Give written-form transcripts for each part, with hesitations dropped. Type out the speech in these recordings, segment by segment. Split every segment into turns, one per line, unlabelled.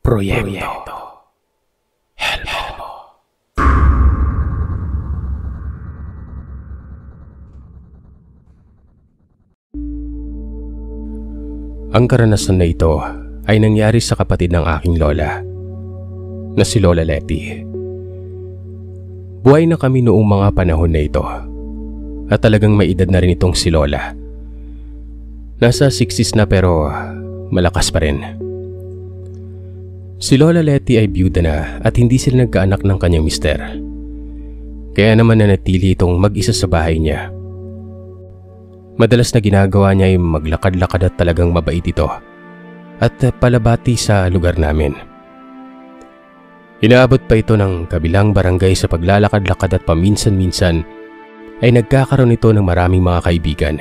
Proyekto Helmo. Ang karanasan na ito ay nangyari sa kapatid ng aking lola, na si Lola Letty. Buhay na kami noong mga panahon na ito, at talagang may edad na rin itong si Lola. Nasa 60s na pero malakas pa rin. Si Lola Letty ay byuda na at hindi sila nagkaanak ng kanyang mister. Kaya naman nanatili itong mag-isa sa bahay niya. Madalas na ginagawa niya ay maglakad-lakad at talagang mabait ito at palabati sa lugar namin. Inaabot pa ito ng kabilang barangay sa paglalakad-lakad at paminsan-minsan ay nagkakaroon ito ng maraming mga kaibigan.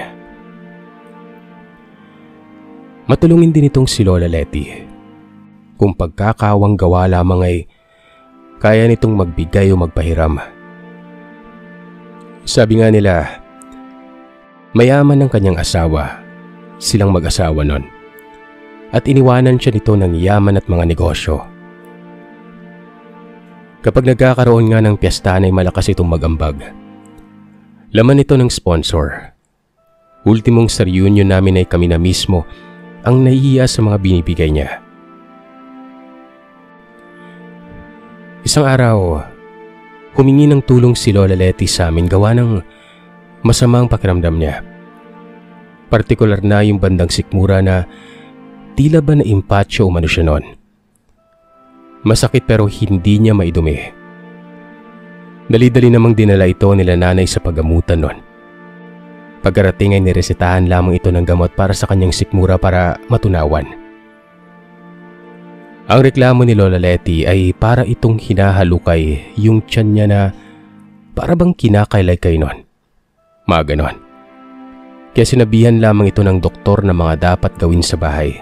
Matulungin din itong si Lola Letty. Kung pagkakawang gawa lamang ay kaya nitong magbigay o magpahiram. Sabi nga nila, mayaman ng kanyang asawa, silang mag-asawa nun. At iniwanan siya nito ng yaman at mga negosyo. Kapag nagkakaroon nga ng piyesta ay malakas itong magambag. Laman ito ng sponsor. Ultimong sa reunion namin ay kami na mismo ang nahihiya sa mga binibigay niya. Isang araw, humingi ng tulong si Lola Letty sa amin gawa ng masamang pakiramdam niya. Partikular na yung bandang sikmura na tila ba na impatyo umano siya noon. Masakit pero hindi niya maidumi. Dali-dali namang dinala ito nila nanay sa paggamutan noon. Pagkarating ay niresetahan lamang ito ng gamot para sa kanyang sikmura para matunawan. Ang reklamo ni Lola Letty ay para itong hinahalukay yung tiyan niya na para bang kinakaylay noon. Mga ganon. Kaya sinabihan lamang ito ng doktor na mga dapat gawin sa bahay.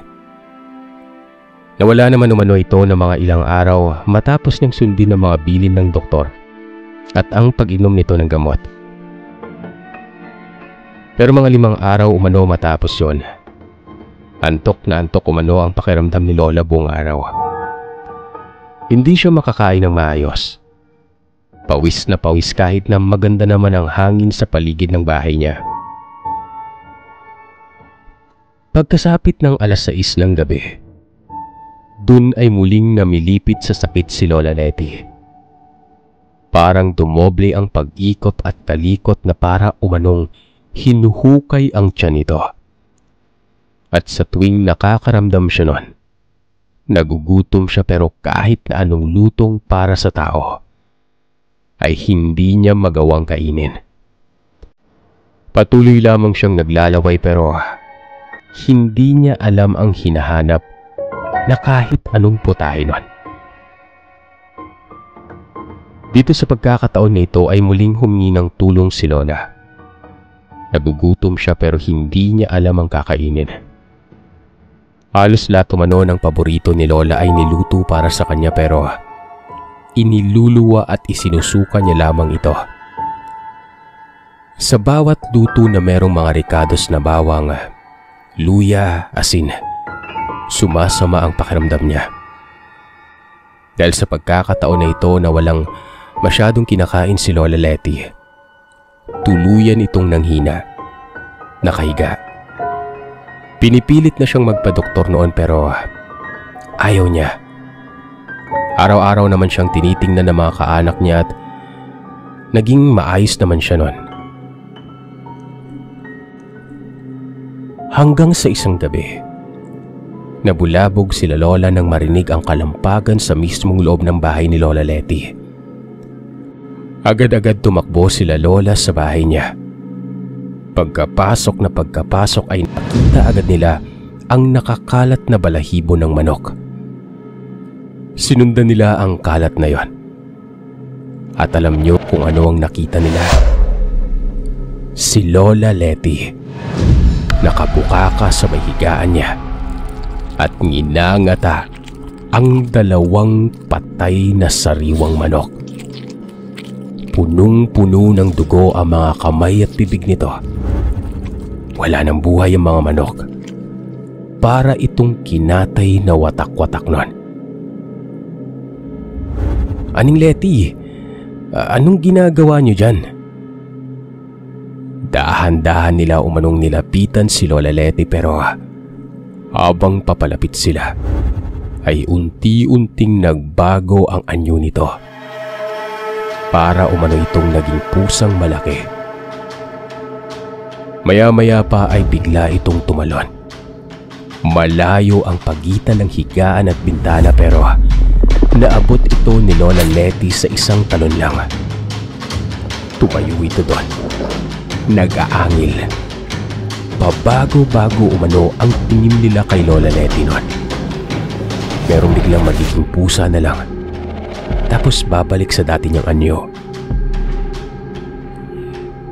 Nawala naman umano ito ng mga ilang araw matapos niyang sundin ng mga bilin ng doktor at ang pag-inom nito ng gamot. Pero mga 5 araw umano matapos yon, antok na antok umano ang pakiramdam ni Lola buong araw. Hindi siya makakain ng maayos. Pawis na pawis kahit na maganda naman ang hangin sa paligid ng bahay niya. Pagkasapit ng 6:00 ng gabi, dun ay muling namilipit sa sakit si Lola Letty. Parang dumoble ang pag-ikot at talikot na para umanong hinuhukay ang tiyan nito. At sa tuwing nakakaramdam siya nun, nagugutom siya pero kahit na anong lutong para sa tao, ay hindi niya magawang kainin. Patuloy lamang siyang naglalaway pero hindi niya alam ang hinahanap na kahit anong putahe nun. Dito sa pagkakataon na ito ay muling humingi ng tulong si Lola. Nagugutom siya pero hindi niya alam ang kakainin. Halos lahat umano ng paborito ni Lola ay niluto para sa kanya pero iniluluwa at isinusuka niya lamang ito. Sa bawat luto na merong mga rikados na bawang, luya, asin, sumasama ang pakiramdam niya. Dahil sa pagkakataon na ito na walang masyadong kinakain si Lola Letty, tuluyan itong nanghina, nakahiga. Pinipilit na siyang magpa-doktor noon pero ayaw niya. Araw-araw naman siyang tinitingnan ng mga kaanak niya at naging maayos naman siya noon. Hanggang sa isang gabi, nabulabog sila Lola nang marinig ang kalampagan sa mismong loob ng bahay ni Lola Letty. Agad-agad tumakbo sila Lola sa bahay niya. Pagkapasok ay nakita agad nila ang nakakalat na balahibo ng manok. Sinundan nila ang kalat na yon. At alam niyo kung ano ang nakita nila? Si Lola Letty, nakabukaka sa mahigaan niya at nginangata ang 2 patay na sariwang manok. Punong-puno ng dugo ang mga kamay at bibig nito. Wala nang buhay ang mga manok. Para itong kinatay na watak-watak nun. Aning Letty, anong ginagawa niyo dyan? Dahan-dahan nila umanong nilapitan si Lola Letty pero habang papalapit sila ay unti-unting nagbago ang anyo nito. Para umano itong naging pusang malaki. Maya-maya pa ay bigla itong tumalon. Malayo ang pagitan ng higaan at bintana pero naabot ito ni Lola Letty sa isang talon lang. Tumayo ito doon. Nag-aangil. Pabago-bago umano ang tingin nila kay Lola Letty noon. Merong biglang magiging pusa na lang. Tapos babalik sa dati niyang anyo.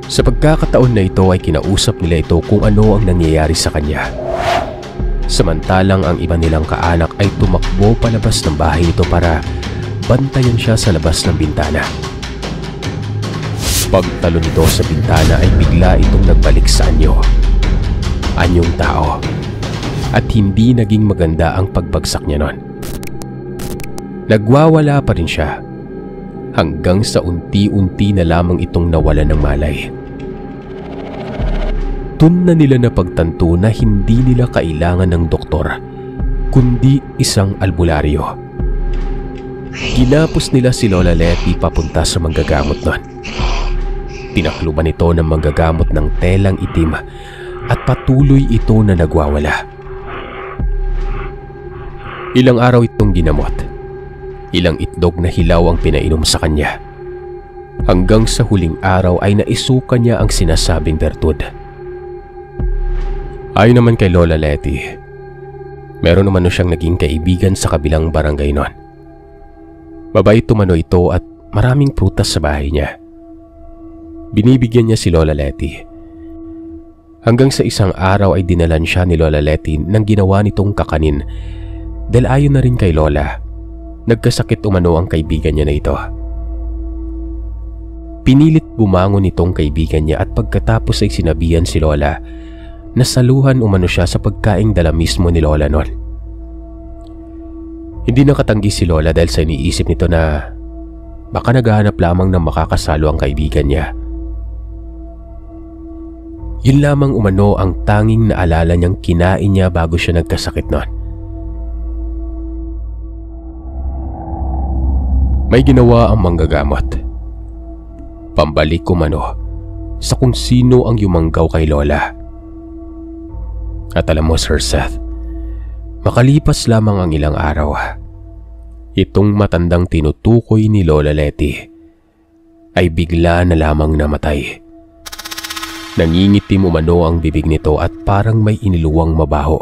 Sa pagkakataon na ito ay kinausap nila ito kung ano ang nangyayari sa kanya. Samantalang ang iba nilang kaanak ay tumakbo palabas ng bahay nito para bantayan siya sa labas ng bintana. Pagtalo nito sa bintana ay bigla itong nagbalik sa anyo. Anyong tao. At hindi naging maganda ang pagbagsak niya noon. Nagwawala pa rin siya hanggang sa unti-unti na lamang itong nawala ng malay. Doon na nila napagtanto na hindi nila kailangan ng doktor kundi isang albularyo. Ginapos nila si Lola Letty papunta sa manggagamot noon. Tinakluban ito ng manggagamot ng telang itim at patuloy ito na nagwawala. Ilang araw itong ginamot. Ilang itlog na hilaw ang pinainom sa kanya. Hanggang sa huling araw ay naisukan niya ang sinasabing bertud. Ayon naman kay Lola Letty, meron naman siyang naging kaibigan sa kabilang barangay noon. Mabait umano ito at maraming prutas sa bahay niya. Binibigyan niya si Lola Letty. Hanggang sa isang araw ay dinalan siya ni Lola Letty ng ginawa nitong kakanin dahil ayon na rin kay Lola, nagkasakit umano ang kaibigan niya na ito. Pinilit bumangon itong kaibigan niya at pagkatapos ay sinabihan si Lola na saluhan umano siya sa pagkaing dala mismo ni Lola noon. Hindi nakatanggi si Lola dahil sa iniisip nito na baka naghahanap lamang ng makakasalo ang kaibigan niya. Yun lamang umano ang tanging naalala niyang kinain niya bago siya nagkasakit noon. May ginawa ang manggagamot. Pambalik umano sa kung sino ang yumanggaw kay Lola. At alam mo, Sir Seth, makalipas lamang ang ilang araw, itong matandang tinutukoy ni Lola Letty ay bigla na lamang namatay. Nangingitim umano ang bibig nito at parang may iniluwang mabaho.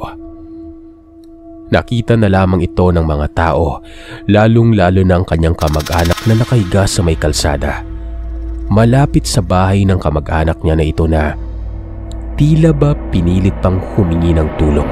Nakita na lamang ito ng mga tao, lalong-lalo na ang kanyang kamag-anak na nakahiga sa may kalsada, malapit sa bahay ng kamag-anak niya na ito na tila ba pinilit pang humingi ng tulong.